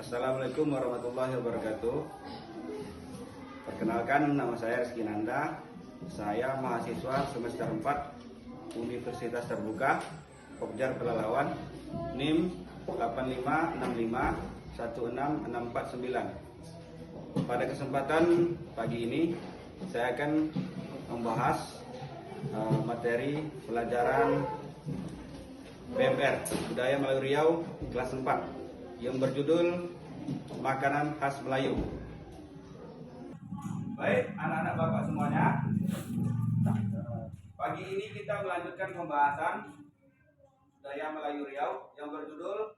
Assalamualaikum warahmatullahi wabarakatuh. Perkenalkan, nama saya Rizky Nanda. Saya mahasiswa semester 4 Universitas Terbuka Pokjar Pelalawan, NIM 85651649. Pada kesempatan pagi ini saya akan membahas materi pelajaran PMR Budaya Melayu Riau kelas 4 yang berjudul Makanan Khas Melayu. Baik, anak-anak Bapak semuanya, pagi ini kita melanjutkan pembahasan budaya Melayu Riau yang berjudul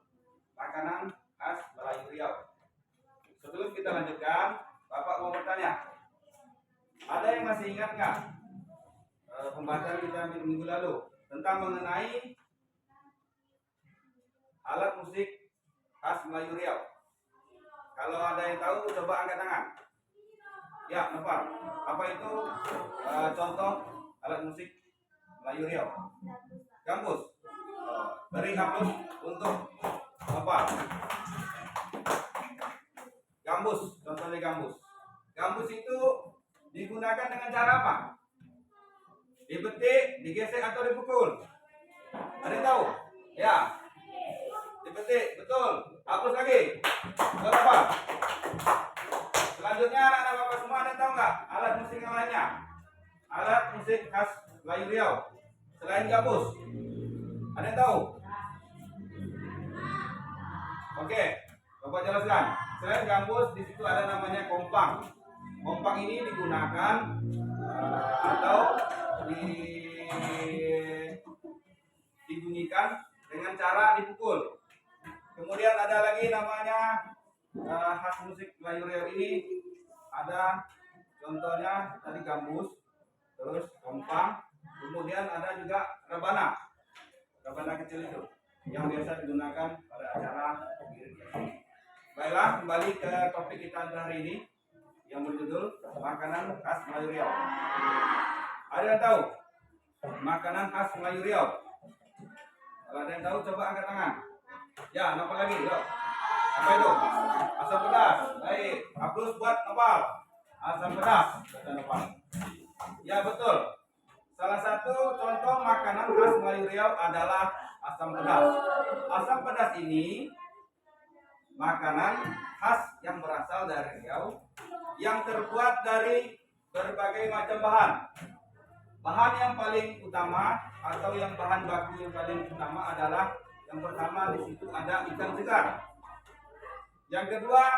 Makanan Khas Melayu Riau. Sebelum kita lanjutkan, Bapak mau bertanya, ada yang masih ingat nggak pembahasan kita minggu lalu tentang mengenai alat musik khas Melayu Riau? Kalau ada yang tahu, coba angkat tangan. Ya, Nopal. Apa itu contoh alat musik Melayu Riau? Gambus. Beri hapus untuk Nopal. Gambus, contohnya gambus. Gambus itu digunakan dengan cara apa? Dipetik, digesek atau dipukul? Ada yang tahu? Ya. Dipetik, betul. Hapus lagi. Berapa? Selanjutnya anak-anak Bapak semua ada tahu nggak alat musik yang lainnya? Alat musik khas Melayu Riau selain gambus. Ada yang tahu? Oke, Bapak jelaskan. Selain gambus, di situ ada namanya kompang. Kompang ini digunakan atau dibunyikan dengan cara dipukul. Kemudian ada lagi namanya khas musik Melayu Riau ini, ada contohnya tadi gambus, terus kompang, kemudian ada juga rebana kecil itu yang biasa digunakan pada acara giring. Baiklah, kembali ke topik kita hari ini yang berjudul makanan khas Melayu Riau. Ada yang tahu makanan khas Melayu Riau? Kalau ada yang tahu, coba angkat tangan. Ya, apa lagi? Yuk. Apa itu? Asam pedas. Baik, aplaus buat Nopal. Asam pedas, kata Nopal. Ya, betul. Salah satu contoh makanan khas Melayu Riau adalah asam pedas. Asam pedas ini makanan khas yang berasal dari Riau yang terbuat dari berbagai macam bahan. Bahan yang paling utama atau yang bahan baku yang paling utama adalah yang pertama di situ ada ikan segar. Yang kedua,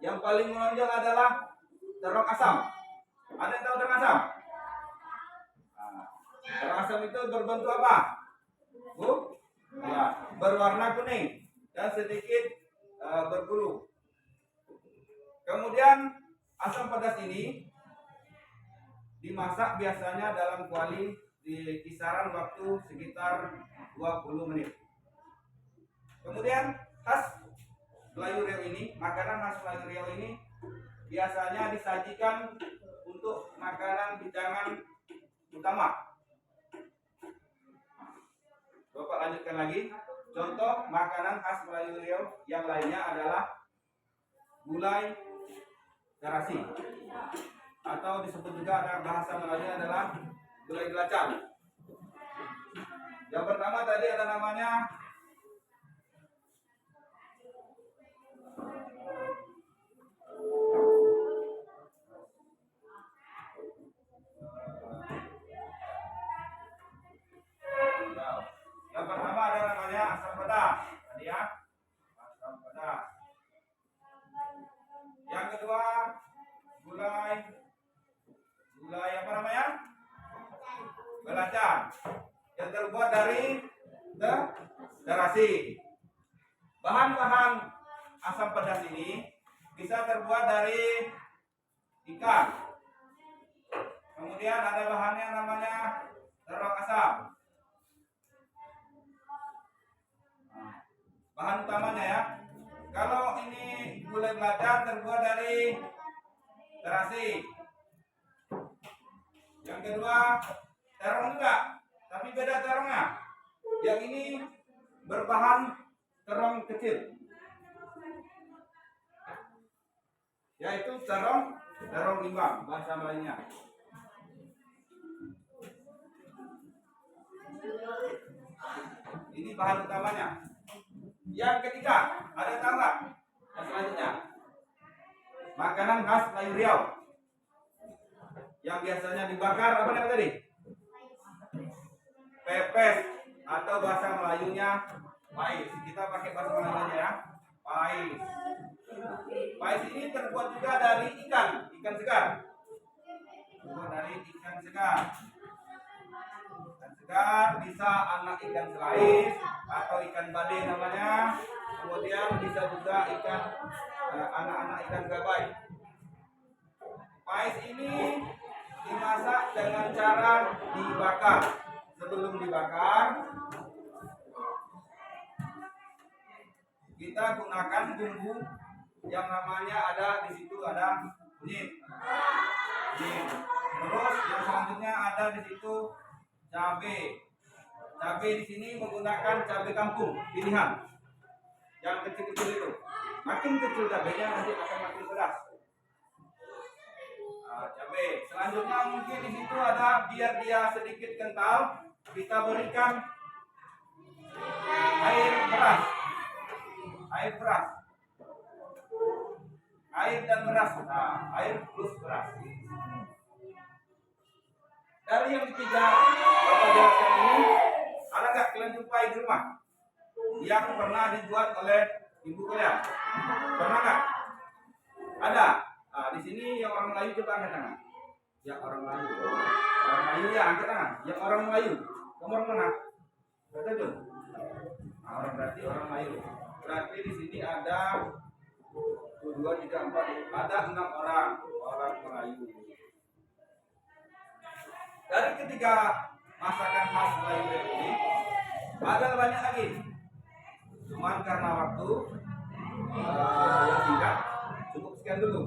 yang paling menonjol adalah terong asam. Ada yang tahu terong asam? Terong asam itu berbentuk apa? Bu? Ya, berwarna kuning dan sedikit berbulu. Kemudian asam pedas ini dimasak biasanya dalam kuali di kisaran waktu sekitar 20 menit. Kemudian khas Melayu Riau ini, makanan khas Melayu Riau ini biasanya disajikan untuk makanan hidangan utama. Bapak lanjutkan lagi. Contoh makanan khas Melayu Riau yang lainnya adalah gulai terasi, atau disebut juga ada bahasa Melayu adalah gulai gelacang. Yang pertama tadi ada namanya asam pedas. Tadi ya, asam pedas. Yang kedua gulai apa namanya? Belacang, yang terbuat dari terasi. Bahan-bahan asam pedas ini bisa terbuat dari ikan. Kemudian ada bahannya namanya terong asam. Bahan utamanya ya. Kalau ini gulai belacang terbuat dari terasi. Yang kedua terong juga, tapi beda terongnya. Yang ini berbahan terong kecil. yaitu terong imbang bahasa Melayunya. Ini bahan utamanya. Yang ketiga, ada tambah. Yang selanjutnya, makanan khas Melayu Riau yang biasanya dibakar, apa namanya tadi? Pepes atau bahasa Melayunya pais. Kita pakai bahasa Melayunya ya, pais. Pais ini terbuat juga dari ikan segar. Terbuat dari ikan segar. Ikan segar bisa anak ikan selais atau ikan bade namanya. Kemudian bisa juga ikan anak-anak ikan gabai. Pais ini dimasak dengan cara dibakar. Sebelum dibakar, kita gunakan bumbu yang namanya ada di situ, ada kunyit. Terus yang selanjutnya ada di situ cabai. Cabai di sini menggunakan cabai kampung pilihan yang kecil-kecil itu. Makin kecil cabainya nanti akan makin pedas. Cabai. Selanjutnya mungkin di situ ada, biar dia sedikit kental, kita berikan air beras. Air dan beras. Nah, air plus beras. Dari yang ketiga, Bapak jelaskan ini, ada nggak kalian jumpai di rumah yang pernah dibuat oleh ibu kalian? Pernah nggak? Ada. Nah, di sini yang orang Melayu coba angkat tangan. Yang orang Melayu. Orang Melayu ya angkat tangan. Yang orang Melayu. Kamu orang mana? Kata tuh. Nah, berarti orang Melayu. Berarti di sini ada 2, 3, 4, ada 6 orang Melayu. Dari ketiga masakan khas Melayu ini ada banyak lagi. Cuman karena waktu yang singkat, cukup sekian dulu.